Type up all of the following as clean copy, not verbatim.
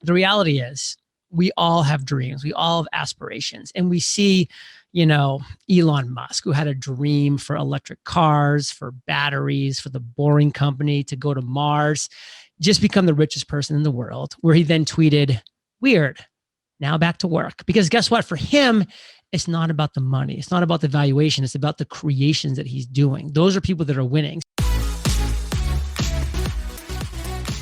the reality is we all have dreams. We all have aspirations. And we see, Elon Musk, who had a dream for electric cars, for batteries, for the Boring Company, to go to Mars, just become the richest person in the world, where he then tweeted, "Weird, now back to work." Because guess what? For him, it's not about the money. It's not about the valuation. It's about the creations that he's doing. Those are people that are winning.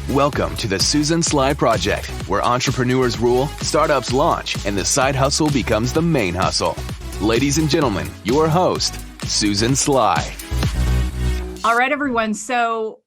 Welcome to the Susan Sly Project, where entrepreneurs rule, startups launch, and the side hustle becomes the main hustle. Ladies and gentlemen, your host, Susan Sly. All right, everyone. So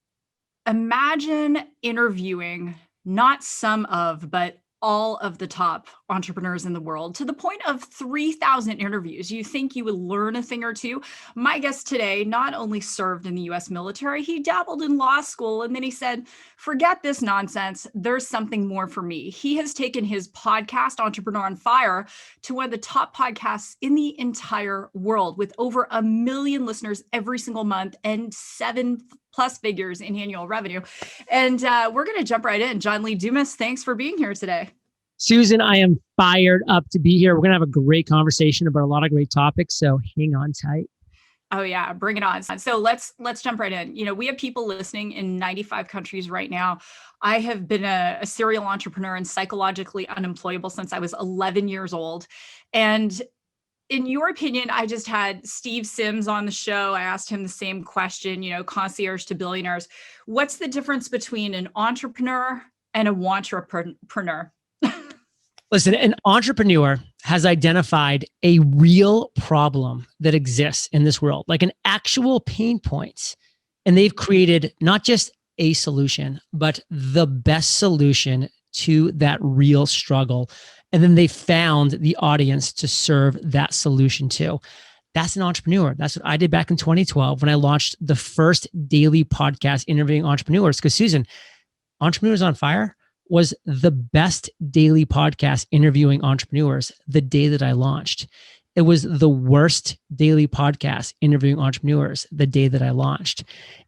imagine interviewing not some of, but all of the top entrepreneurs in the world to the point of 3,000 interviews. You think you would learn a thing or two? My guest today not only served in the US military, he dabbled in law school, and then he said, forget this nonsense. There's something more for me. He has taken his podcast, Entrepreneur on Fire, to one of the top podcasts in the entire world, with over 1 million listeners every single month and 7+ figures in annual revenue. And we're going to jump right in. John Lee Dumas, thanks for being here today. Susan, I am fired up to be here. We're going to have a great conversation about a lot of great topics. So hang on tight. Oh yeah, bring it on. So let's jump right in. We have people listening in 95 countries right now. I have been a serial entrepreneur and psychologically unemployable since I was 11 years old. And in your opinion, I just had Steve Sims on the show. I asked him the same question, concierge to billionaires. What's the difference between an entrepreneur and a wantrepreneur? Listen, an entrepreneur has identified a real problem that exists in this world, like an actual pain point. And they've created not just a solution, but the best solution to that real struggle. And then they found the audience to serve that solution to. That's an entrepreneur. That's what I did back in 2012 when I launched the first daily podcast interviewing entrepreneurs. Because Susan, Entrepreneurs on Fire was the best daily podcast interviewing entrepreneurs the day that I launched. It was the worst daily podcast interviewing entrepreneurs the day that I launched.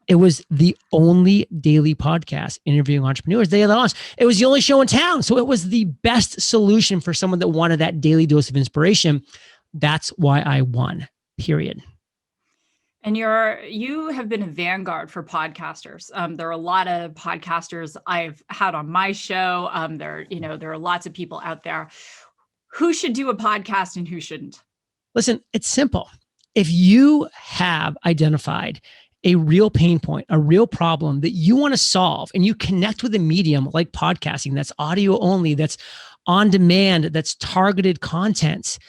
It was the only daily podcast interviewing entrepreneurs the day that I launched. It was the only show in town. So it was the best solution for someone that wanted that daily dose of inspiration. That's why I won, period. And you have been a vanguard for podcasters. There are a lot of podcasters I've had on my show. There are lots of people out there. Who should do a podcast and who shouldn't? Listen, it's simple. If you have identified a real pain point, a real problem that you want to solve, and you connect with a medium like podcasting that's audio only, that's on demand, that's targeted content,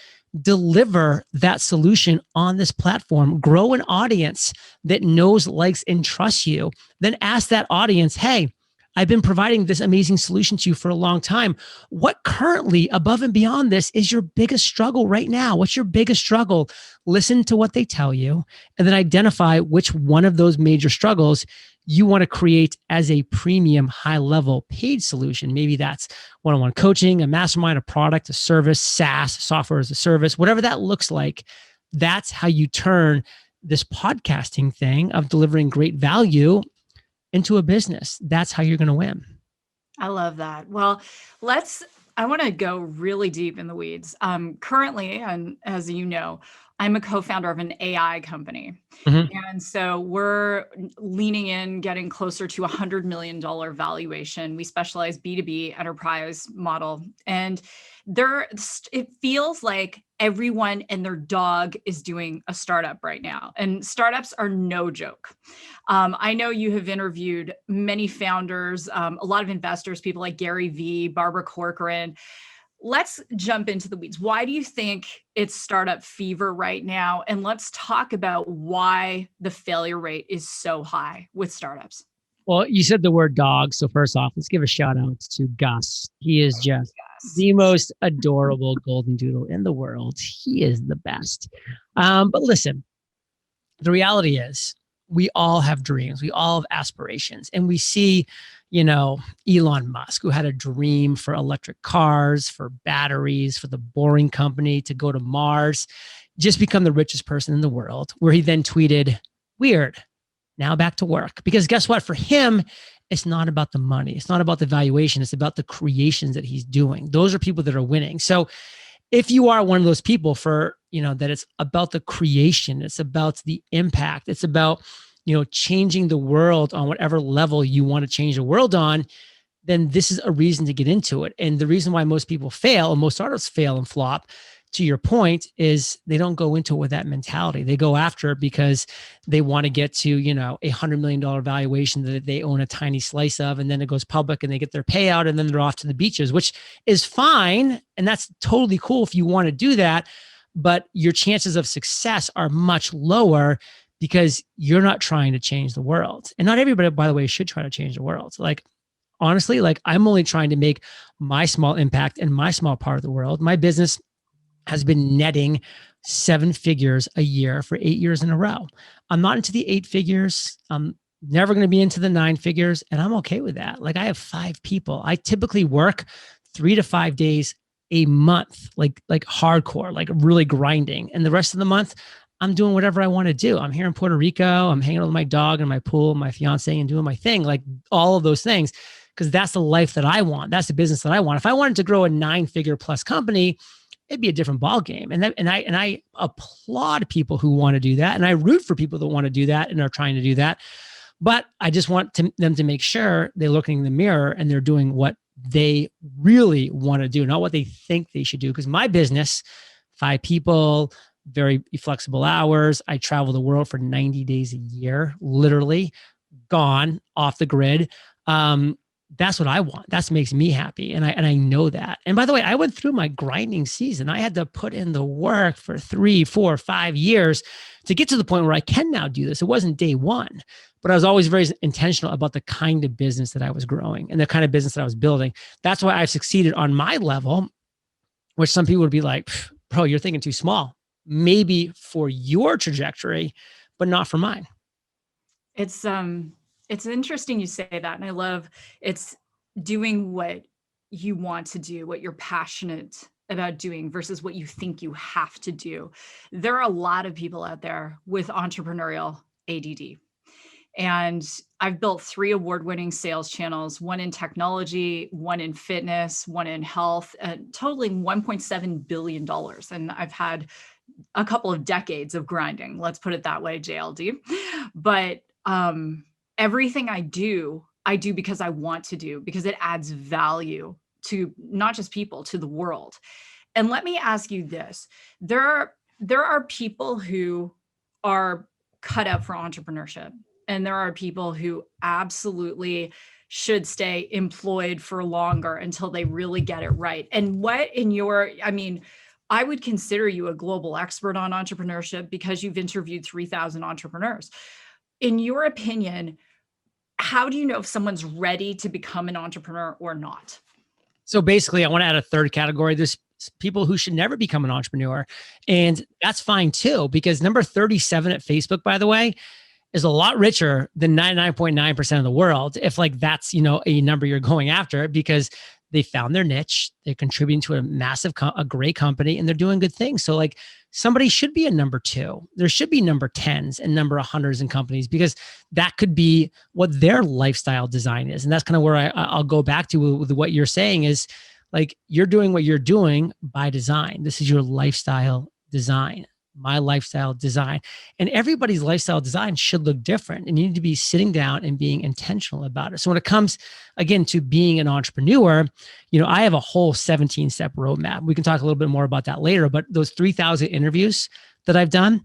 deliver that solution on this platform, grow an audience that knows, likes, and trusts you. Then ask that audience, hey, I've been providing this amazing solution to you for a long time. What currently, above and beyond this, is your biggest struggle right now? What's your biggest struggle? Listen to what they tell you, and then identify which one of those major struggles you want to create as a premium, high-level paid solution. Maybe that's one-on-one coaching, a mastermind, a product, a service, SaaS, software as a service, whatever that looks like. That's how you turn this podcasting thing of delivering great value into a business. That's how you're going to win. I love that. Well, I want to go really deep in the weeds. Currently, and as you know, I'm a co-founder of an AI company. Mm-hmm. And so we're leaning in, getting closer to $100 million valuation. We specialize B2B enterprise model. And it feels like everyone and their dog is doing a startup right now. And startups are no joke. I know you have interviewed many founders, a lot of investors, people like Gary Vee, Barbara Corcoran. Let's jump into the weeds. Why do you think it's startup fever right now? And let's talk about why the failure rate is so high with startups. Well, you said the word dog. So first off, let's give a shout out to Gus. He is just the most adorable golden doodle in the world. He is the best. But listen, the reality is we all have dreams. We all have aspirations. And we see, Elon Musk, who had a dream for electric cars, for batteries, for the Boring Company, to go to Mars, just become the richest person in the world, where he then tweeted, weird, now back to work. Because guess what? For him, it's not about the money. It's not about the valuation. It's about the creations that he's doing. Those are people that are winning. So if you are one of those people that it's about the creation, it's about the impact, it's about, changing the world on whatever level you want to change the world on, then this is a reason to get into it. And the reason why most people fail and most startups fail and flop, to your point, is they don't go into it with that mentality. They go after it because they want to get to, $100 million valuation that they own a tiny slice of, and then it goes public and they get their payout and then they're off to the beaches, which is fine. And that's totally cool if you want to do that. But your chances of success are much lower because you're not trying to change the world. And not everybody, by the way, should try to change the world. Honestly, I'm only trying to make my small impact in my small part of the world. My business has been netting 7 figures a year for 8 years in a row. I'm not into the 8 figures. I'm never going to be into the 9 figures, and I'm okay with that. I have 5 people. I typically work 3 to 5 days a month, like hardcore, like really grinding. And the rest of the month, I'm doing whatever I want to do. I'm here in Puerto Rico. I'm hanging out with my dog and my pool, my fiance, and doing my thing, like all of those things, because that's the life that I want. That's the business that I want. If I wanted to grow a 9-figure plus company, it'd be a different ballgame. And I applaud people who want to do that. And I root for people that want to do that and are trying to do that. But I just want them to make sure they're looking in the mirror and they're doing what they really want to do, not what they think they should do. Because my business, 5 people, very flexible hours. I travel the world for 90 days a year, literally gone off the grid. That's what I want. That makes me happy. And I know that. And by the way, I went through my grinding season. I had to put in the work for 3, 4, 5 years to get to the point where I can now do this. It wasn't day one, but I was always very intentional about the kind of business that I was growing and the kind of business that I was building. That's why I've succeeded on my level, which some people would be like, bro, you're thinking too small. Maybe for your trajectory, but not for mine. It's interesting you say that. And I love it's doing what you want to do, what you're passionate about doing versus what you think you have to do. There are a lot of people out there with entrepreneurial ADD. And I've built 3 award-winning sales channels, 1 in technology, 1 in fitness, 1 in health, totaling $1.7 billion. And I've had a couple of decades of grinding. Let's put it that way, JLD. But everything I do because I want to do, because it adds value to not just people, to the world. And let me ask you this. There are people who are cut out for entrepreneurship. And there are people who absolutely should stay employed for longer until they really get it right. And I would consider you a global expert on entrepreneurship because you've interviewed 3,000 entrepreneurs. In your opinion, how do you know if someone's ready to become an entrepreneur or not? So basically, I want to add a third category. There's people who should never become an entrepreneur. And that's fine too, because number 37 at Facebook, by the way, is a lot richer than 99.9% of the world. If that's, a number you're going after, because they found their niche, they're contributing to a massive, a great company, and they're doing good things. So somebody should be a number 2. There should be number 10s and number 100s in companies, because that could be what their lifestyle design is. And that's kind of where I'll go back to with what you're saying is you're doing what you're doing by design. This is your lifestyle design. My lifestyle design, and everybody's lifestyle design should look different, and you need to be sitting down and being intentional about it. So when it comes again to being an entrepreneur, I have a whole 17-step roadmap. We can talk a little bit more about that later, but those 3,000 interviews that I've done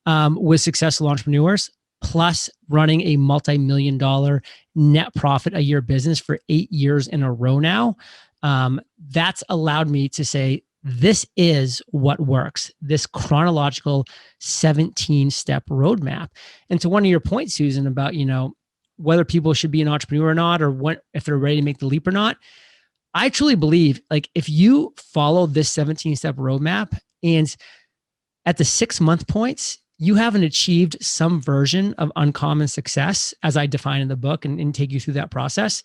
with successful entrepreneurs, plus running a multi-million-dollar net profit a year business for 8 years in a row now, that's allowed me to say, this is what works, this chronological 17-step roadmap. And to one of your points, Susan, about, whether people should be an entrepreneur or not, or if they're ready to make the leap or not, I truly believe if you follow this 17-step roadmap and at the 6-month points, you haven't achieved some version of uncommon success, as I define in the book and take you through that process,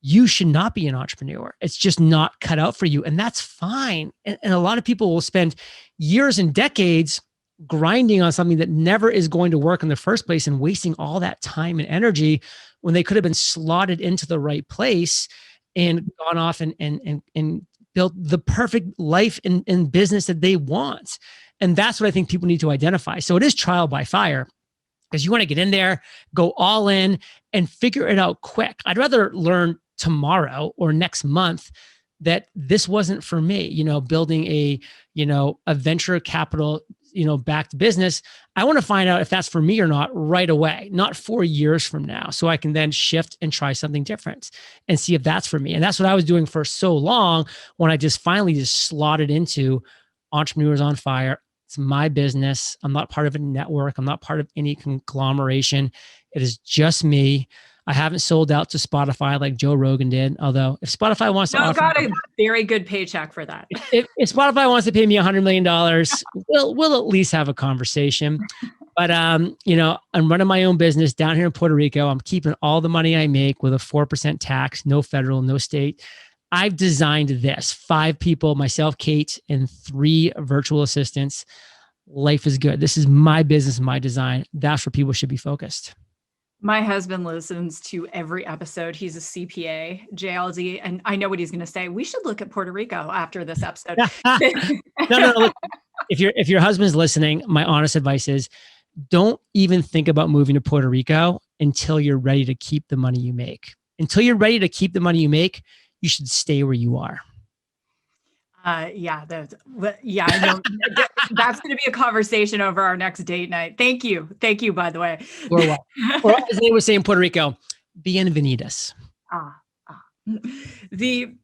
you should not be an entrepreneur. It's just not cut out for you. And that's fine. And a lot of people will spend years and decades grinding on something that never is going to work in the first place and wasting all that time and energy when they could have been slotted into the right place and gone off and built the perfect life and business that they want. And that's what I think people need to identify. So it is trial by fire, because you want to get in there, go all in, and figure it out quick. I'd rather learn tomorrow or next month that this wasn't for me, building a venture capital, backed business. I want to find out if that's for me or not right away, not 4 years from now. So I can then shift and try something different and see if that's for me. And that's what I was doing for so long when I just finally slotted into Entrepreneurs on Fire. It's my business. I'm not part of a network. I'm not part of any conglomeration. It is just me. I haven't sold out to Spotify like Joe Rogan did. Although if Spotify wants to offer, got a very good paycheck for that. If Spotify wants to pay me $100 million, we'll at least have a conversation. But I'm running my own business down here in Puerto Rico. I'm keeping all the money I make with a 4% tax, no federal, no state. I've designed this: 5 people, myself, Kate, and 3 virtual assistants. Life is good. This is my business, my design. That's where people should be focused. My husband listens to every episode. He's a CPA, JLD, and I know what he's going to say. We should look at Puerto Rico after this episode. No. Look, if your husband's listening, my honest advice is don't even think about moving to Puerto Rico until you're ready to keep the money you make. Until you're ready to keep the money you make, you should stay where you are. I know. That's going to be a conversation over our next date night. Thank you, by the way. Or as they would say in Puerto Rico, bienvenidos. The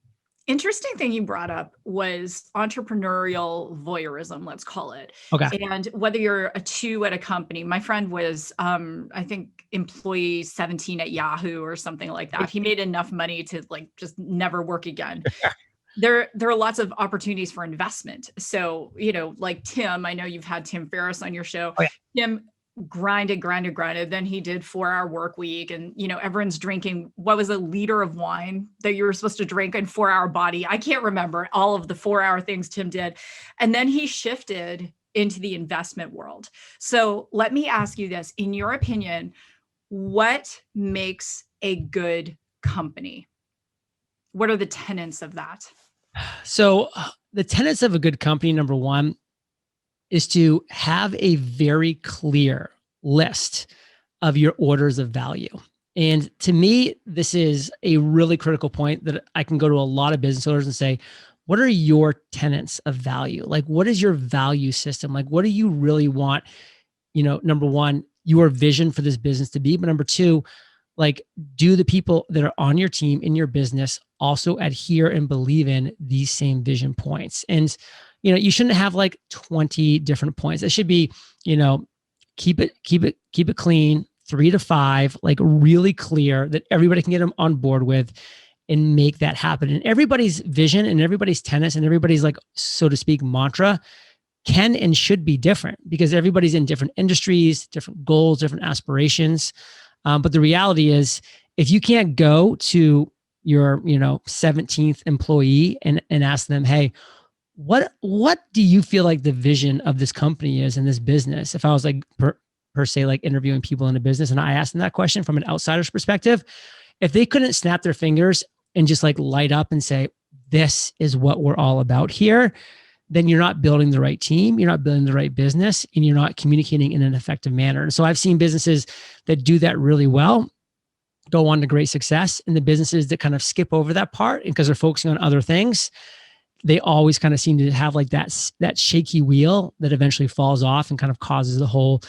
interesting thing you brought up was entrepreneurial voyeurism, let's call it. Okay. And whether you're a 2 at a company, my friend was, I think, employee 17 at Yahoo or something like that. He made enough money to just never work again. There are lots of opportunities for investment. So, like Tim, I know you've had Tim Ferriss on your show. Oh, yeah. Tim grinded. Then he did 4-hour work week, and, everyone's drinking, what was a liter of wine that you were supposed to drink in 4-hour body? I can't remember all of the 4-hour things Tim did. And then he shifted into the investment world. So let me ask you this, in your opinion, what makes a good company? What are the tenets of that? So the tenets of a good company, number one, is to have a very clear list of your orders of value. And to me, this is a really critical point that I can go to a lot of business owners and say, what are your tenets of value? Like, what is your value system? Like, what do you really want? Number one, your vision for this business to be, but number two, do the people that are on your team in your business also adhere and believe in these same vision points? And, you shouldn't have 20 different points. It should be, keep it clean, 3 to 5, really clear that everybody can get them on board with and make that happen. And everybody's vision and everybody's tenets and everybody's so to speak, mantra can and should be different because everybody's in different industries, different goals, different aspirations. But the reality is, if you can't go to your, 17th employee and ask them, hey, what do you feel like the vision of this company is in this business? If I was per se, interviewing people in a business and I asked them that question from an outsider's perspective, if they couldn't snap their fingers and just light up and say, this is what we're all about here, then you're not building the right team, you're not building the right business, and you're not communicating in an effective manner. And so I've seen businesses that do that really well go on to great success, and the businesses that kind of skip over that part because they're focusing on other things, they always kind of seem to have that shaky wheel that eventually falls off and kind of causes the whole,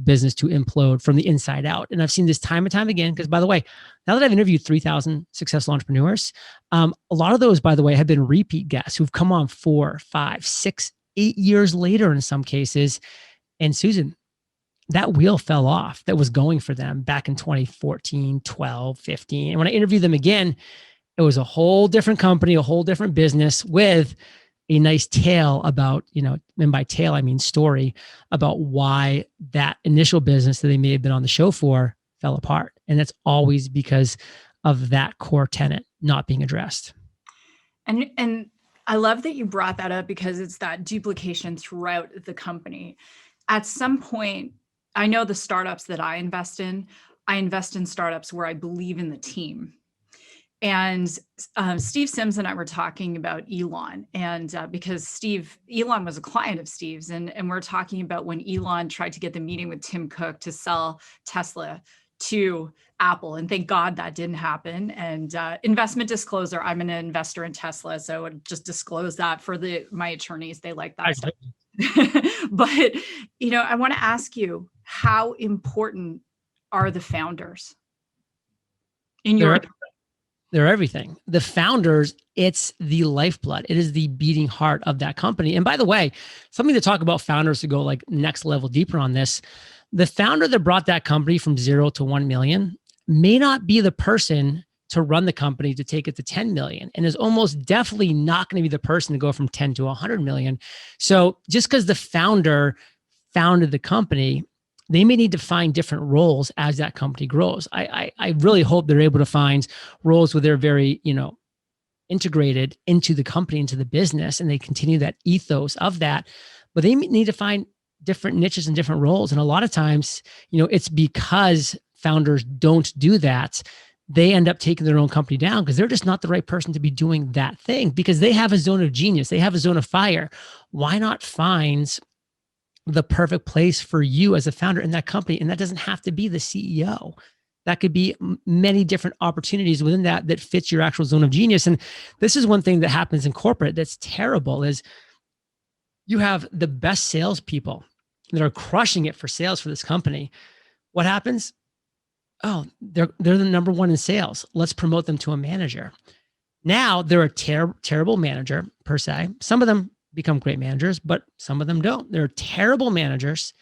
business to implode from the inside out. And I've seen this time and time again, because by the way, now that I've interviewed 3,000 successful entrepreneurs, a lot of those, by the way, have been repeat guests who've come on 4, 5, 6, 8 years later in some cases. And Susan, that wheel fell off that was going for them back in 2014, 12, 15. And when I interviewed them again, it was a whole different company, a whole different business with a nice tale about, and by tale, I mean story about why that initial business that they may have been on the show for fell apart. And that's always because of that core tenet not being addressed. And I love that you brought that up because it's that duplication throughout the company. at some point, I know the startups that I invest in startups where I believe in the team. And Steve Sims and I were talking about Elon, and because Elon was a client of Steve's, and we're talking about when Elon tried to get the meeting with Tim Cook to sell Tesla to Apple, and thank God that didn't happen. And investment disclosure, I'm an investor in Tesla, so I would just disclose that for my attorneys. They like that stuff. But I want to ask you, how important are the founders in your? They're everything. The founders, it's the lifeblood. It is the beating heart of that company. And by the way, something to talk about founders to go like next level deeper on this. The founder that brought that company from 0 to 1 million may not be the person to run the company to take it to 10 million, and is almost definitely not going to be the person to go from 10 to 100 million. So just because the founder founded the company, they may need to find different roles as that company grows. I really hope they're able to find roles where they're very, integrated into the company, into the business, and they continue that ethos of that. But they need to find different niches and different roles. And a lot of times, it's because founders don't do that, they end up taking their own company down because they're just not the right person to be doing that thing, because they have a zone of genius. They have a zone of fire. Why not find the perfect place for you as a founder in that company? And that doesn't have to be the CEO. That could be many different opportunities within that fits your actual zone of genius. And this is one thing that happens in corporate that's terrible, is you have the best salespeople that are crushing it for sales for this company. What happens? Oh, they're the number one in sales. Let's promote them to a manager. Now they're a terrible manager per se. Some of them become great managers, but some of them don't. They're terrible managers.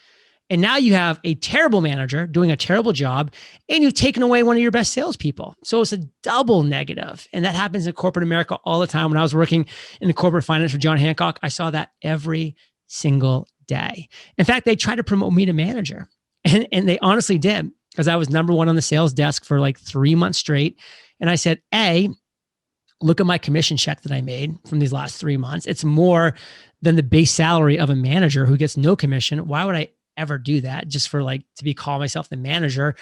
And now you have a terrible manager doing a terrible job, and you've taken away one of your best salespeople. So it's a double negative. And that happens in corporate America all the time. When I was working in the corporate finance for John Hancock, I saw that every single day. In fact, they tried to promote me to manager, and they honestly did, because I was number one on the sales desk for like 3 months straight. And I said, look at my commission check that I made from these last 3 months. It's more than the base salary of a manager who gets no commission. Why would I ever do that just for call myself the manager?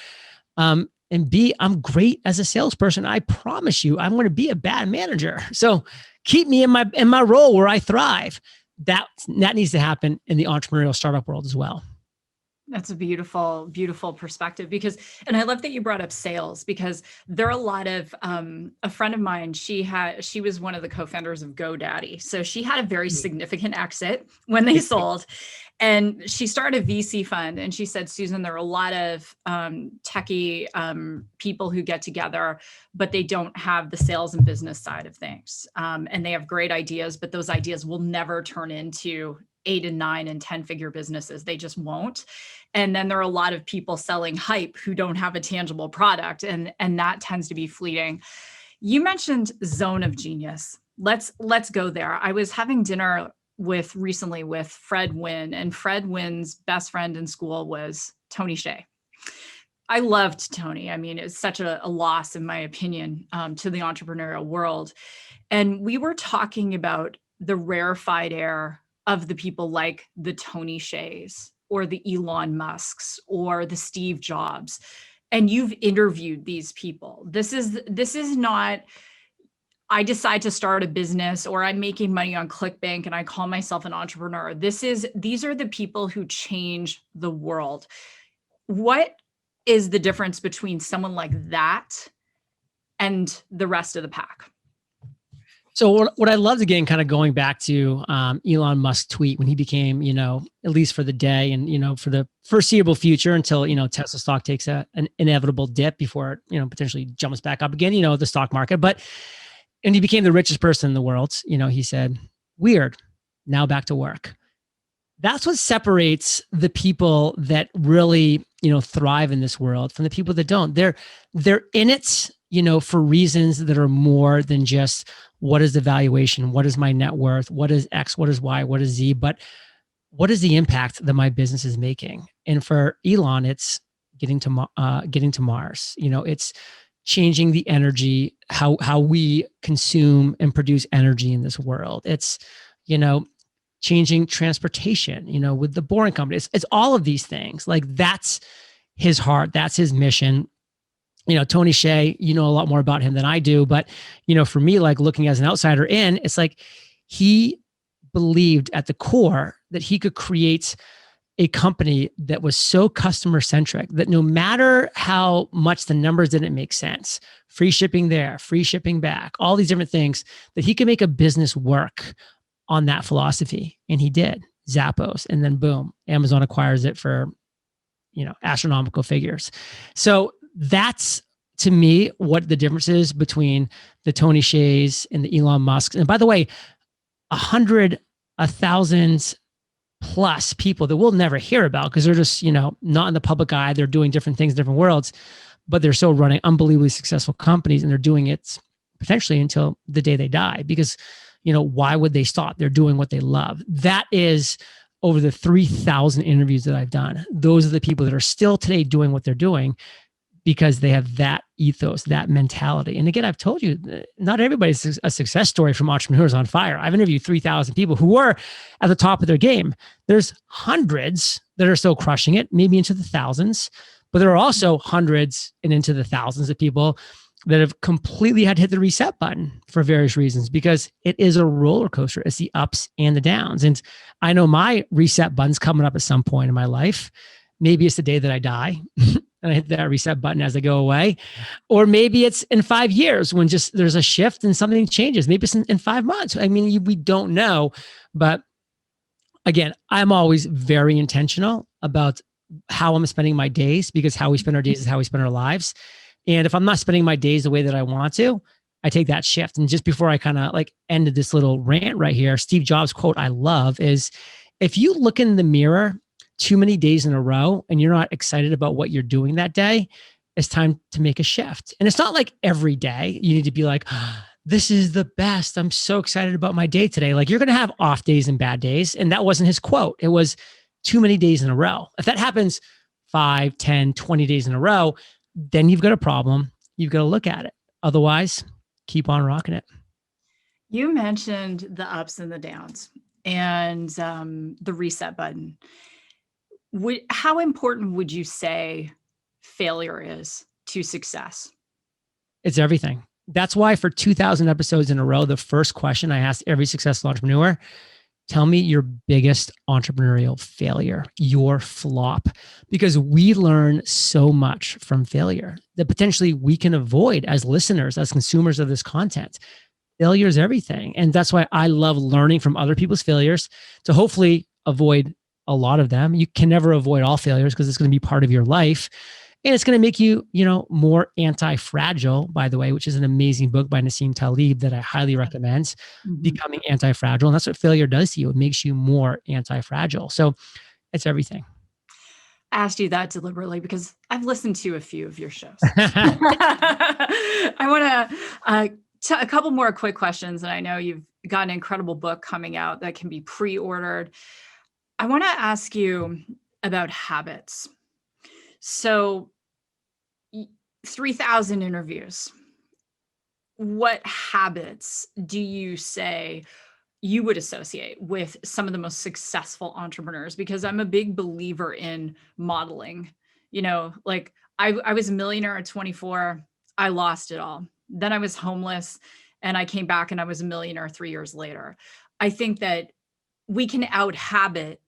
And B, I'm great as a salesperson. I promise you, I'm going to be a bad manager. So keep me in my role where I thrive. That needs to happen in the entrepreneurial startup world as well. That's a beautiful, beautiful perspective, and I love that you brought up sales, because there are a lot of, a friend of mine, she was one of the co-founders of GoDaddy. So she had a very significant exit when they sold, and she started a VC fund. And she said, Susan, there are a lot of techie people who get together, but they don't have the sales and business side of things. And they have great ideas, but those ideas will never turn into 8 and 9 and 10 figure businesses. They just won't. And then there are a lot of people selling hype who don't have a tangible product. And that tends to be fleeting. You mentioned zone of genius. Let's go there. I was having dinner recently with Fred Wynn, and Fred Wynn's best friend in school was Tony Hsieh. I loved Tony. I mean, it's such a loss, in my opinion, to the entrepreneurial world. And we were talking about the rarefied air of the people like the Tony Hsiehs or the Elon Musks or the Steve Jobs. And you've interviewed these people. This is not, I decide to start a business, or I'm making money on ClickBank and I call myself an entrepreneur. These are the people who change the world. What is the difference between someone like that and the rest of the pack? So what I loved, again, kind of going back to Elon Musk's tweet when he became, at least for the day and, for the foreseeable future until, Tesla stock takes an inevitable dip before it, potentially jumps back up again, the stock market. And he became the richest person in the world. He said, weird, now back to work. That's what separates the people that really, thrive in this world from the people that don't. They're in it, for reasons that are more than just what is the valuation, what is my net worth, what is X, what is Y, what is Z, but what is the impact that my business is making? And for Elon, it's getting to Mars. It's changing the energy, how we consume and produce energy in this world. It's, changing transportation, with the Boring Company. It's all of these things. Like that's his heart. That's his mission. Tony Hsieh, you know a lot more about him than I do, but for me, like looking as an outsider in, it's like he believed at the core that he could create a company that was so customer centric that no matter how much the numbers didn't make sense, free shipping there, free shipping back, all these different things, that he could make a business work on that philosophy. And he did. Zappos, and then boom, Amazon acquires it for astronomical figures. So that's, to me, what the difference is between the Tony Hsiehs and the Elon Musks. And by the way, 1,000 plus people that we'll never hear about because they're just, not in the public eye. They're doing different things in different worlds, but they're still running unbelievably successful companies, and they're doing it potentially until the day they die because, why would they stop? They're doing what they love. That is over the 3,000 interviews that I've done. Those are the people that are still today doing what they're doing because they have that ethos, that mentality. And again, I've told you, not everybody's a success story from Entrepreneurs on Fire. I've interviewed 3,000 people who were at the top of their game. There's hundreds that are still crushing it, maybe into the thousands, but there are also hundreds and into the thousands of people that have completely had to hit the reset button for various reasons because it is a roller coaster. It's the ups and the downs. And I know my reset button's coming up at some point in my life. Maybe it's the day that I die and I hit that reset button as I go away. Or maybe it's in 5 years when just there's a shift and something changes. Maybe it's in 5 months. I mean, we don't know. But again, I'm always very intentional about how I'm spending my days because how we spend our days is how we spend our lives. And if I'm not spending my days the way that I want to, I take that shift. And just before I kind of like ended this little rant right here, Steve Jobs' quote I love is, if you look in the mirror too many days in a row and you're not excited about what you're doing that day, it's time to make a shift. And it's not like every day you need to be like, this is the best. I'm so excited about my day today. Like you're going to have off days and bad days. And that wasn't his quote. It was too many days in a row. If that happens 5, 10, 20 days in a row, then you've got a problem. You've got to look at it. Otherwise, keep on rocking it. You mentioned the ups and the downs and the reset button. How important would you say failure is to success? It's everything. That's why for 2,000 episodes in a row, the first question I asked every successful entrepreneur, tell me your biggest entrepreneurial failure, your flop, because we learn so much from failure that potentially we can avoid as listeners, as consumers of this content. Failure is everything. And that's why I love learning from other people's failures to hopefully avoid a lot of them. You can never avoid all failures because it's going to be part of your life. And it's going to make you, more anti-fragile, by the way, which is an amazing book by Nassim Taleb that I highly recommend, Becoming Anti-Fragile. And that's what failure does to you. It makes you more anti-fragile. So it's everything. I asked you that deliberately because I've listened to a few of your shows. I want to a couple more quick questions. And I know you've got an incredible book coming out that can be pre-ordered. I want to ask you about habits. So 3,000 interviews. What habits do you say you would associate with some of the most successful entrepreneurs? Because I'm a big believer in modeling. Like I was a millionaire at 24. I lost it all. Then I was homeless and I came back and I was a millionaire 3 years later. I think that we can out-habit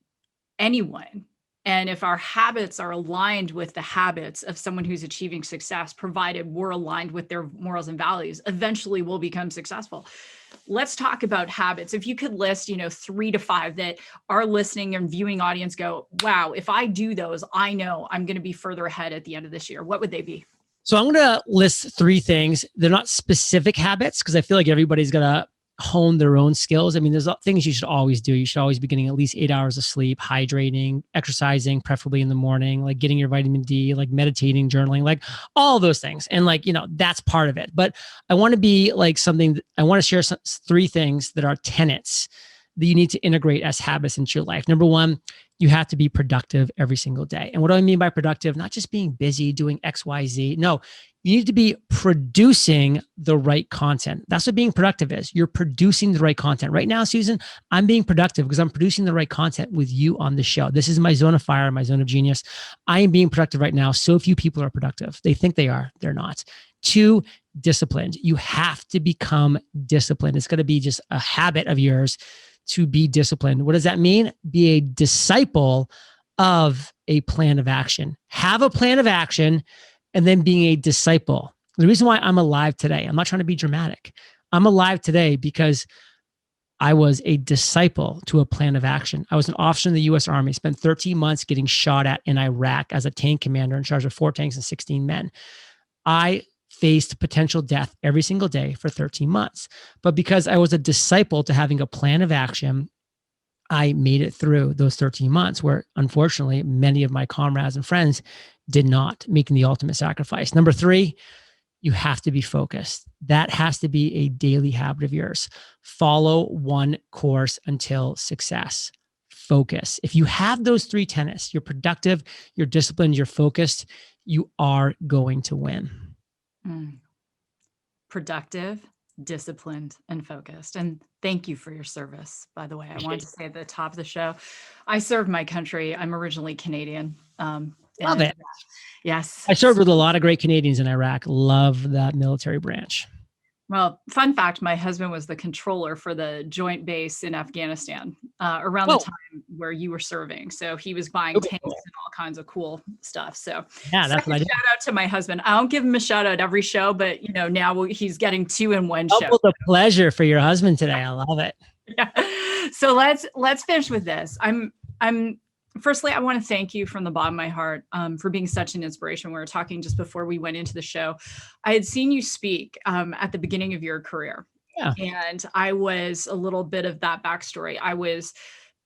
anyone. And if our habits are aligned with the habits of someone who's achieving success, provided we're aligned with their morals and values, eventually we'll become successful. Let's talk about habits. If you could list, 3 to 5 that our listening and viewing audience go, wow, if I do those, I know I'm going to be further ahead at the end of this year. What would they be? So I'm going to list 3 things. They're not specific habits because I feel like everybody's going to hone their own skills. I mean, there's things you should always do. You should always be getting at least 8 hours of sleep, hydrating, exercising, preferably in the morning, like getting your vitamin D, like meditating, journaling, like all those things. And that's part of it. But I want to be like I want to share 3 things that are tenets that you need to integrate as habits into your life. Number one, you have to be productive every single day. And what do I mean by productive? Not just being busy doing X, Y, Z. No, you need to be producing the right content. That's what being productive is. You're producing the right content. Right now, Susan, I'm being productive because I'm producing the right content with you on the show. This is my zone of fire, my zone of genius. I am being productive right now. So few people are productive. They think they are, they're not. Two, disciplined. You have to become disciplined. It's going to be just a habit of yours to be disciplined. What does that mean? Be a disciple of a plan of action. Have a plan of action and then being a disciple. The reason why I'm alive today, I'm not trying to be dramatic. I'm alive today because I was a disciple to a plan of action. I was an officer in the US Army, spent 13 months getting shot at in Iraq as a tank commander in charge of 4 tanks and 16 men. I faced potential death every single day for 13 months. But because I was a disciple to having a plan of action, I made it through those 13 months where unfortunately many of my comrades and friends did not, making the ultimate sacrifice. Number 3, you have to be focused. That has to be a daily habit of yours. Follow one course until success. Focus. If you have those 3 tenets, you're productive, you're disciplined, you're focused, you are going to win. Productive, disciplined, and focused. And thank you for your service, by the way. I wanted to say at the top of the show, I served my country. I'm originally Canadian. Love it. Yes. I served with a lot of great Canadians in Iraq. Love that military branch. Well, fun fact, my husband was the controller for the joint base in Afghanistan around the time where you were serving. So he was buying tanks and all kinds of cool stuff. So yeah, that's what I did. Shout out to my husband. I don't give him a shout out every show, but now he's getting 2 in one show. Double the pleasure for your husband today. I love it. Yeah. So let's finish with this. Firstly, I want to thank you from the bottom of my heart for being such an inspiration. We were talking just before we went into the show. I had seen you speak at the beginning of your career. Yeah. And I was a little bit of that backstory. I was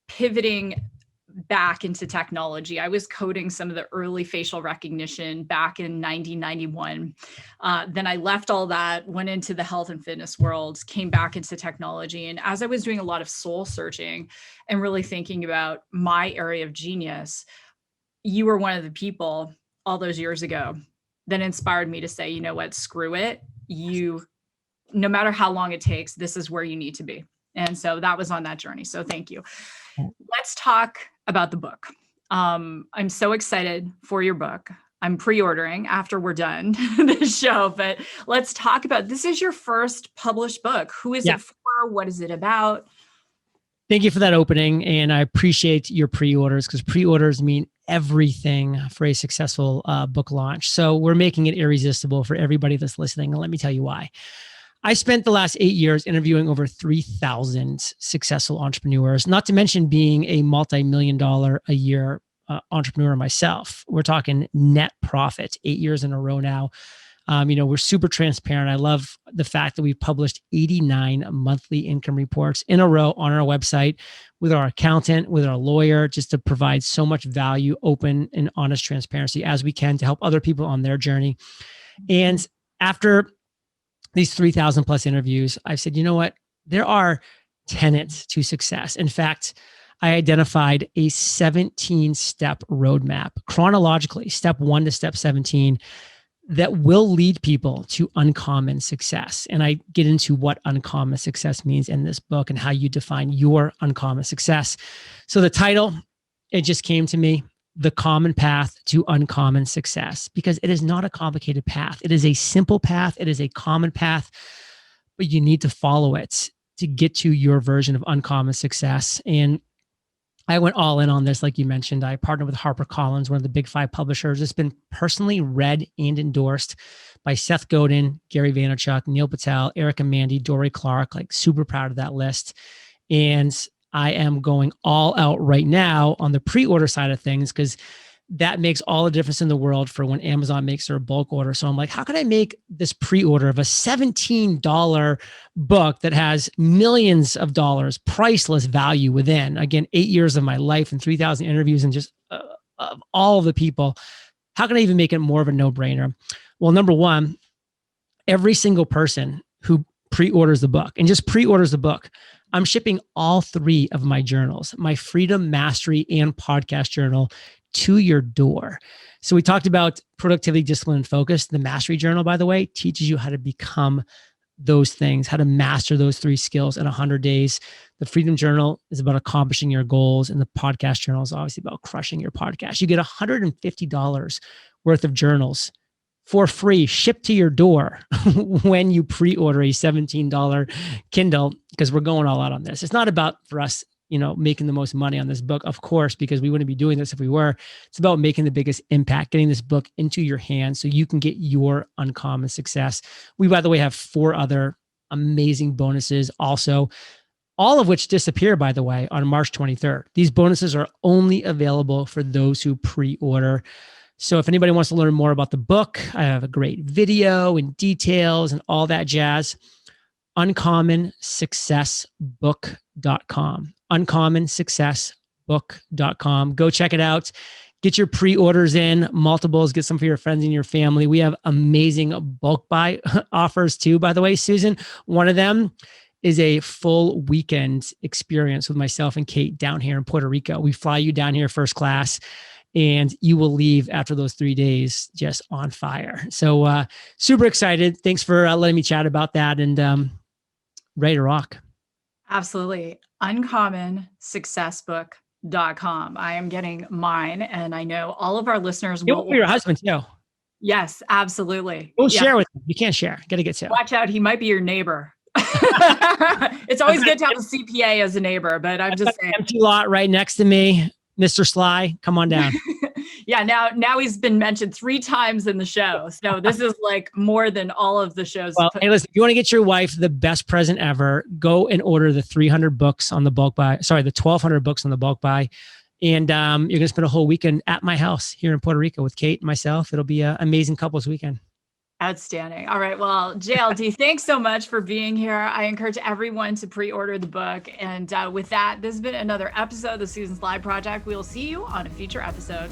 pivoting back into technology. I was coding some of the early facial recognition back in 91. Then I left all that, went into the health and fitness world, came back into technology. And as I was doing a lot of soul searching and really thinking about my area of genius, you were one of the people all those years ago that inspired me to say, you know what, screw it. No matter how long it takes, this is where you need to be. And so that was on that journey. So thank you. Let's talk about the book. I'm so excited for your book. I'm pre-ordering after we're done this show, but let's talk about, this is your first published book. Who is it for? What is it about? Thank you for that opening. And I appreciate your pre-orders because pre-orders mean everything for a successful book launch. So we're making it irresistible for everybody that's listening. And let me tell you why. I spent the last 8 years interviewing over 3,000 successful entrepreneurs, not to mention being a multi-million-dollar a year entrepreneur myself. We're talking net profit 8 years in a row now. We're super transparent. I love the fact that we've published 89 monthly income reports in a row on our website with our accountant, with our lawyer, just to provide so much value, open and honest transparency as we can to help other people on their journey. And after these 3,000 plus interviews, I've said, you know what? There are tenets to success. In fact, I identified a 17-step roadmap chronologically, step 1 to step 17, that will lead people to uncommon success. And I get into what uncommon success means in this book and how you define your uncommon success. So the title, it just came to me, The Common Path to Uncommon Success, because it is not a complicated path. It is a simple path. It is a common path, but you need to follow it to get to your version of uncommon success. And I went all in on this. Like you mentioned, I partnered with HarperCollins, one of the big 5 publishers. It's been personally read and endorsed by Seth Godin, Gary Vaynerchuk, Neil Patel, Erica Mandy, Dory Clark, like super proud of that list. And I am going all out right now on the pre-order side of things because that makes all the difference in the world for when Amazon makes their bulk order. So I'm like, how can I make this pre-order of a $17 book that has millions of dollars, priceless value within? Again, 8 years of my life and 3,000 interviews and just of all of the people. How can I even make it more of a no-brainer? Well, number one, every single person who pre-orders the book and just pre-orders the book, I'm shipping all 3 of my journals, my Freedom, Mastery, and Podcast Journal, to your door. So we talked about productivity, discipline, and focus. The Mastery Journal, by the way, teaches you how to become those things, how to master those 3 skills in 100 days. The Freedom Journal is about accomplishing your goals, and the Podcast Journal is obviously about crushing your podcast. You get $150 worth of journals for free, shipped to your door when you pre-order a $17 Kindle, because we're going all out on this. It's not about, for us, making the most money on this book, of course, because we wouldn't be doing this if we were. It's about making the biggest impact, getting this book into your hands so you can get your uncommon success. We, by the way, have 4 other amazing bonuses also, all of which disappear, by the way, on March 23rd. These bonuses are only available for those who pre-order. So if anybody wants to learn more about the book, I have a great video and details and all that jazz. uncommonsuccessbook.com. uncommonsuccessbook.com. Go check it out. Get your pre-orders in, multiples, get some for your friends and your family. We have amazing bulk buy offers too, by the way, Susan. One of them is a full weekend experience with myself and Kate down here in Puerto Rico. We fly you down here first class, and you will leave after those 3 days just on fire. So super excited. Thanks for letting me chat about that, and ready to rock. Absolutely. uncommonsuccessbook.com. I am getting mine, and I know all of our listeners will. For your husband too. Yes, absolutely. We'll share with him. You can't share. Got to get to. Watch out. He might be your neighbor. It's always good to have a CPA as a neighbor, but I'm just saying. Empty lot right next to me. Mr. Sly, come on down. Yeah, now he's been mentioned 3 times in the show. So this is like more than all of the shows. Well, hey, listen, if you want to get your wife the best present ever, go and order the 300 books on the bulk buy. Sorry, the 1,200 books on the bulk buy. And you're going to spend a whole weekend at my house here in Puerto Rico with Kate and myself. It'll be an amazing couples weekend. Outstanding. All right. Well, JLD, thanks so much for being here. I encourage everyone to pre-order the book. And with that, this has been another episode of the Susan Sly Project. We will see you on a future episode.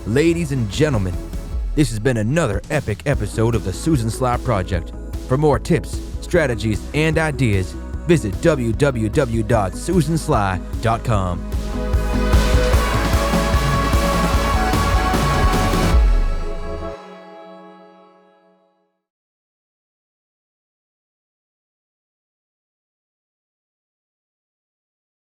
Ladies and gentlemen, this has been another epic episode of the Susan Sly Project. For more tips, strategies, and ideas, visit www.susansly.com.